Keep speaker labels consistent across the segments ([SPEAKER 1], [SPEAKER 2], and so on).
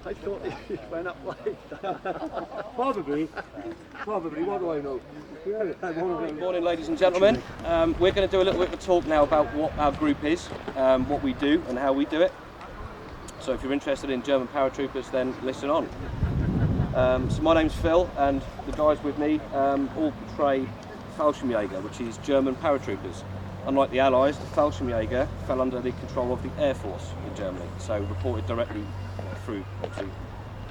[SPEAKER 1] I thought it went up like that. Probably. What do I know?
[SPEAKER 2] Good morning, ladies and gentlemen. We're going to do a little bit of a talk now about what our group is, what we do and how we do it. So if you're interested in German paratroopers, then listen on. So my name's Phil, and the guys with me all portray Fallschirmjäger, which is German paratroopers. Unlike the Allies, the Fallschirmjäger fell under the control of the Air Force in Germany, so reported directly through to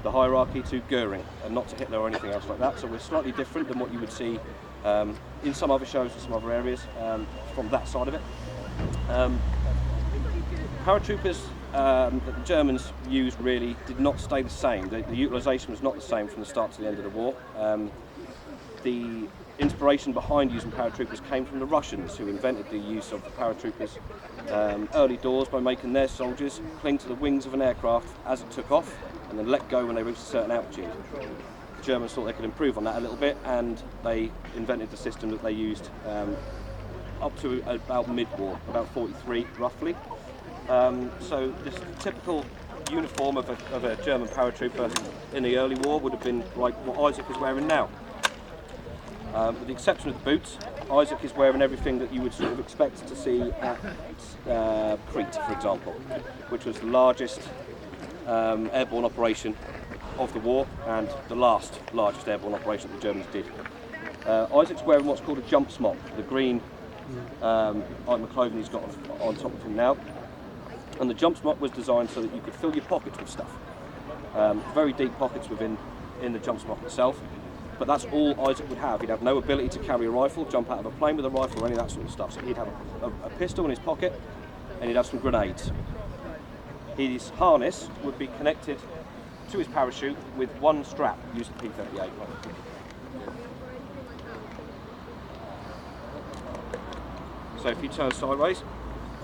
[SPEAKER 2] the hierarchy to Goering, and not to Hitler or anything else like that. So we're slightly different than what you would see in some other shows in some other areas from that side of it. Paratroopers that the Germans used really did not stay the same. The utilisation was not the same from the start to the end of the war. The inspiration behind using paratroopers came from the Russians, who invented the use of the paratroopers early doors by making their soldiers cling to the wings of an aircraft as it took off and then let go when they reached a certain altitude. The Germans thought they could improve on that a little bit, and they invented the system that they used up to about mid-war, about 43 roughly. So this typical uniform of a German paratrooper in the early war would have been like what Isaac is wearing now. With the exception of the boots, Isaac is wearing everything that you would sort of expect to see at Crete, for example, which was the largest airborne operation of the war and the largest airborne operation that the Germans did. Isaac's wearing what's called a jump smock, the green item of clothing he's got on top of him now. And the jump smock was designed so that you could fill your pockets with stuff. Very deep pockets in the jump smock itself. But that's all Isaac would have. He'd have no ability to carry a rifle, jump out of a plane with a rifle, or any of that sort of stuff. So he'd have a pistol in his pocket, and he'd have some grenades. His harness would be connected to his parachute with one strap, using P38. So if he turns sideways,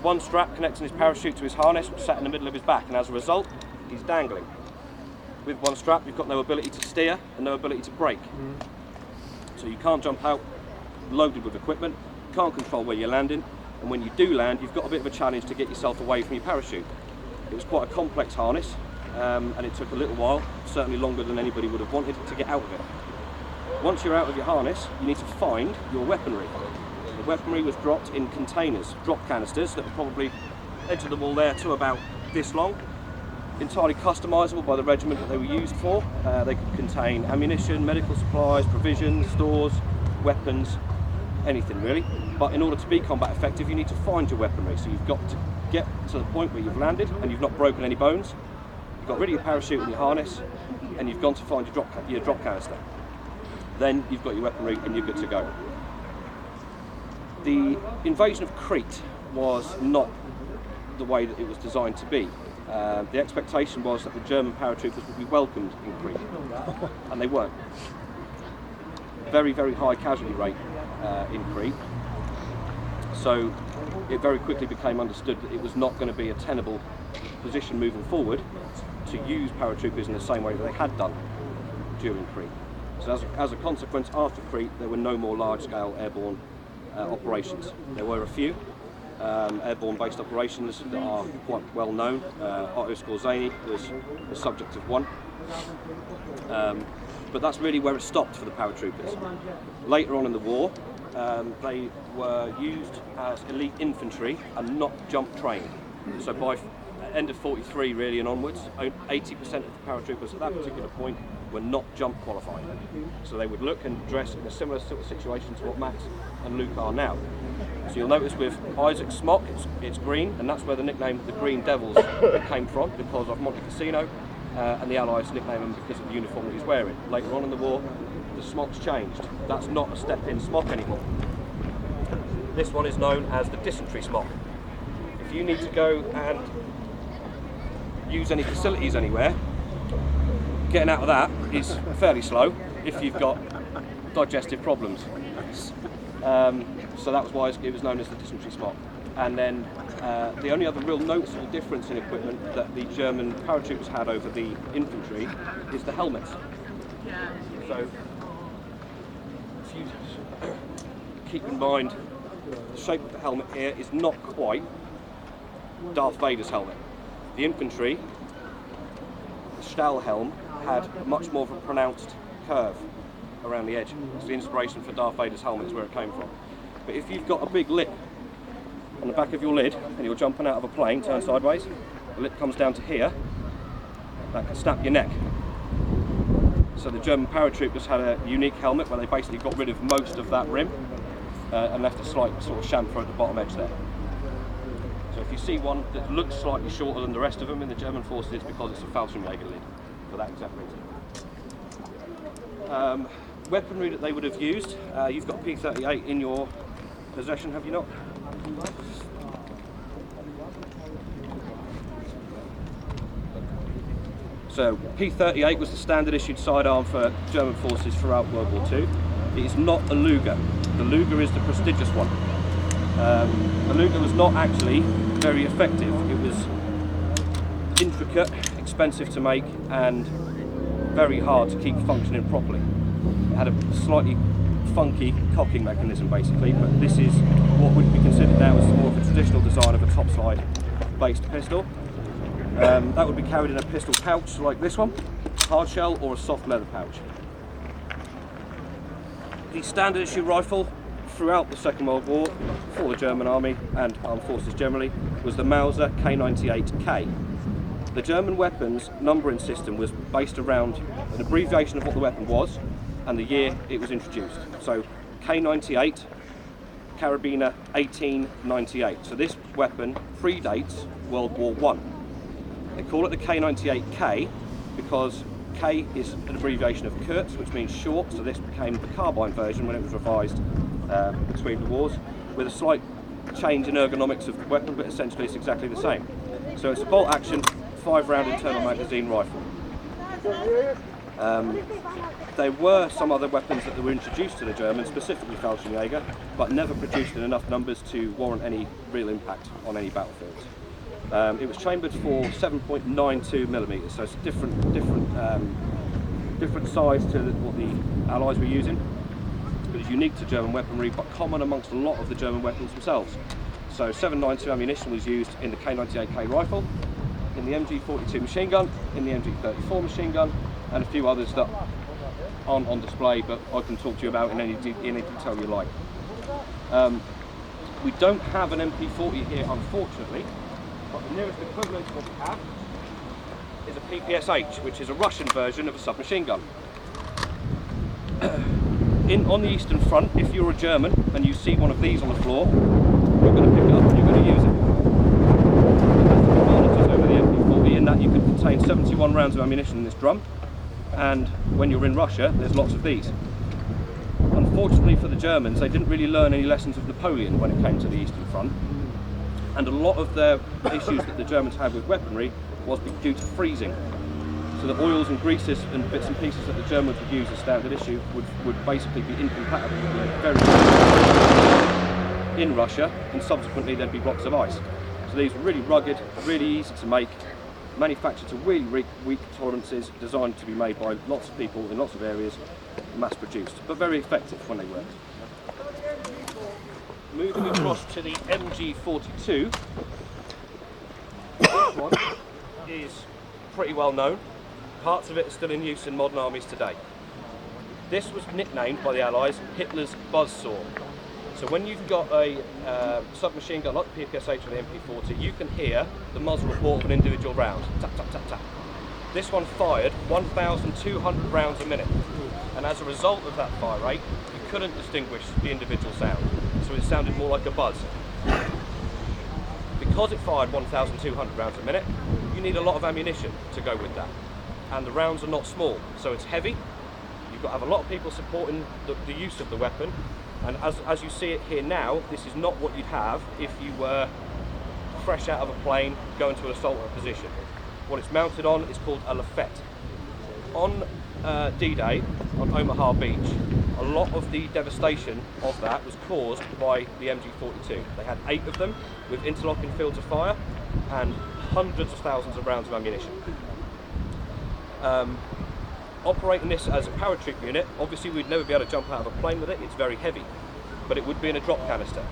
[SPEAKER 2] one strap connecting his parachute to his harness, sat in the middle of his back, and as a result, he's dangling. With one strap, you've got no ability to steer and no ability to brake. So you can't jump out loaded with equipment, can't control where you're landing, and when you do land, you've got a bit of a challenge to get yourself away from your parachute. It was quite a complex harness, and it took a little while, certainly longer than anybody would have wanted, to get out of it. Once you're out of your harness, you need to find your weaponry. The weaponry was dropped in containers, drop canisters that were probably edge of the wall there to about this long. Entirely customisable by the regiment that they were used for. They could contain ammunition, medical supplies, provisions, stores, weapons, anything really. But in order to be combat effective, you need to find your weaponry. So you've got to get to the point where you've landed and you've not broken any bones. You've got rid of your parachute and your harness, and you've gone to find your drop canister. Then you've got your weaponry and you're good to go. The invasion of Crete was not the way that it was designed to be. The expectation was that the German paratroopers would be welcomed in Crete, and they weren't. Very, very high casualty rate in Crete, so it very quickly became understood that it was not going to be a tenable position moving forward to use paratroopers in the same way that they had done during Crete. So as a consequence, after Crete, there were no more large-scale airborne operations. There were a few airborne-based operations that are quite well known. Otto Skorzeny was the subject of one, but that's really where it stopped for the paratroopers. Later on in the war, they were used as elite infantry and not jump trained. So by end of 43 really and onwards, 80% of the paratroopers at that particular point were not jump qualified. So they would look and dress in a similar sort of situation to what Max and Luke are now. So you'll notice with Isaac's smock, it's green, and that's where the nickname the Green Devils came from, because of Monte Cassino, and the Allies nicknamed him because of the uniform that he's wearing. Later on in the war, the smock's changed. That's not a step-in smock anymore. This one is known as the dysentery smock. If you need to go and use any facilities anywhere, getting out of that is fairly slow if you've got digestive problems. So that was why it was known as the dysentery smock. And then the only other real noticeable difference in equipment that the German paratroopers had over the infantry is the helmets. So if you keep in mind, the shape of the helmet here is not quite Darth Vader's helmet. The infantry, the Stahlhelm, had much more of a pronounced curve around the edge. It's the inspiration for Darth Vader's helmet is where it came from. But if you've got a big lip on the back of your lid and you're jumping out of a plane, turn sideways, the lip comes down to here, that can snap your neck. So the German paratroopers had a unique helmet where they basically got rid of most of that rim and left a slight sort of chamfer at the bottom edge there. So if you see one that looks slightly shorter than the rest of them in the German forces, it's because it's a Fallschirmjäger lid for that exact reason. Weaponry that they would have used, you've got P38 in your possession, have you not? So P38 was the standard issued sidearm for German forces throughout World War II. It is not a Luger. The Luger is the prestigious one. The Luger was not actually very effective. It was intricate, expensive to make, and very hard to keep functioning properly. It had a slightly funky cocking mechanism basically, but this is what would be considered now as more of a traditional design of a topside based pistol. That would be carried in a pistol pouch like this one, hard shell, or a soft leather pouch. The standard issue rifle throughout the Second World War for the German army and armed forces generally was the Mauser K98K. The German weapons numbering system was based around an abbreviation of what the weapon was and the year it was introduced. So K98, Carabiner 1898. So this weapon predates World War I. They call it the K98K because K is an abbreviation of Kurz, which means short, so this became the carbine version when it was revised between the wars, with a slight change in ergonomics of the weapon, but essentially it's exactly the same. So it's a bolt action, 5-round internal magazine rifle. There were some other weapons that were introduced to the Germans, specifically Fallschirmjäger, but never produced in enough numbers to warrant any real impact on any battlefields. It was chambered for 7.92 millimeters, so it's a different size to what the Allies were using. It was unique to German weaponry, but common amongst a lot of the German weapons themselves. So 7.92 ammunition was used in the K98K rifle, in the MG42 machine gun, in the MG34 machine gun, and a few others that aren't on display, but I can talk to you about in any detail you like. We don't have an MP40 here, unfortunately, but the nearest equivalent to what we have is a PPSH, which is a Russian version of a submachine gun. On the Eastern Front, if you're a German and you see one of these on the floor, you're going to pick it up and you're going to use it. The advantages over the MP40 in that you can contain 71 rounds of ammunition in this drum, and when you're in Russia, there's lots of these. Unfortunately for the Germans, they didn't really learn any lessons of Napoleon when it came to the Eastern Front, and a lot of the issues that the Germans had with weaponry was due to freezing. So the oils and greases and bits and pieces that the Germans would use as standard issue would basically be incompatible with very in Russia, and subsequently there'd be blocks of ice. So these were really rugged, really easy to make, manufactured to really weak tolerances, designed to be made by lots of people in lots of areas, mass produced, but very effective when they worked. Moving across to the MG42, this one is pretty well known. Parts of it are still in use in modern armies today. This was nicknamed by the Allies Hitler's buzzsaw. So when you've got a submachine gun like the PPSH or the MP40, you can hear the muzzle report of an individual round. Tap, tap, tap, tap. This one fired 1,200 rounds a minute, and as a result of that fire rate, you couldn't distinguish the individual sound, so it sounded more like a buzz. Because it fired 1,200 rounds a minute, you need a lot of ammunition to go with that, and the rounds are not small, so it's heavy. You've got to have a lot of people supporting the use of the weapon, and as you see it here now, this is not what you'd have if you were fresh out of a plane going to an assault position. What it's mounted on is called a lafette. On D-Day, on Omaha Beach, a lot of the devastation of that was caused by the MG42. They had 8 of them with interlocking fields of fire and hundreds of thousands of rounds of ammunition. Operating this as a paratrooper unit, obviously we'd never be able to jump out of a plane with it, it's very heavy, but it would be in a drop canister.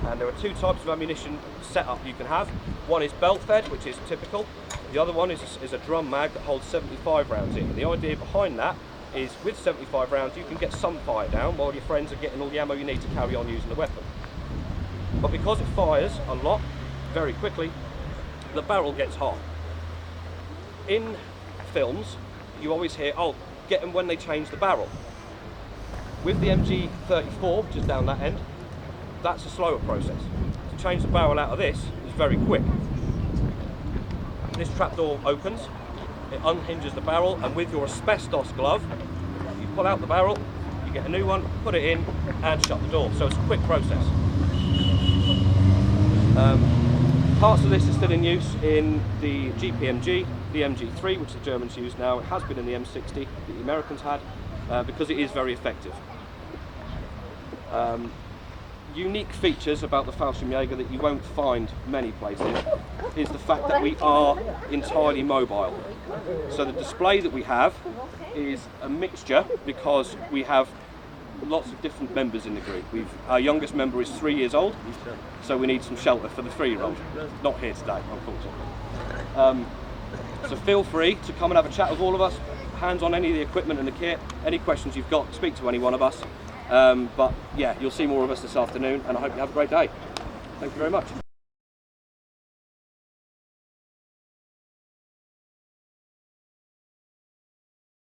[SPEAKER 2] And there are two types of ammunition setup you can have. One is belt fed, which is typical. The other one is a drum mag that holds 75 rounds in. And the idea behind that is with 75 rounds you can get some fire down while your friends are getting all the ammo you need to carry on using the weapon. But because it fires a lot very quickly, the barrel gets hot. In films you always hear, oh, get them when they change the barrel. With the MG34, which is down that end, that's a slower process. To change the barrel out of this is very quick. This trapdoor opens, it unhinges the barrel, and with your asbestos glove, you pull out the barrel, you get a new one, put it in, and shut the door. So it's a quick process. Parts of this are still in use in the GPMG, the MG3, which the Germans use now. It has been in the M60 that the Americans had, because it is very effective. Unique features about the Fallschirmjäger that you won't find many places is the fact that we are entirely mobile. So the display that we have is a mixture because we have lots of different members in the group. Our youngest member is 3 years old, so we need some shelter for the 3-year-old. Not here today, unfortunately. So feel free to come and have a chat with all of us, hands on any of the equipment and the kit. Any questions you've got, speak to any one of us. But yeah, you'll see more of us this afternoon, and I hope you have a great day. Thank you very much.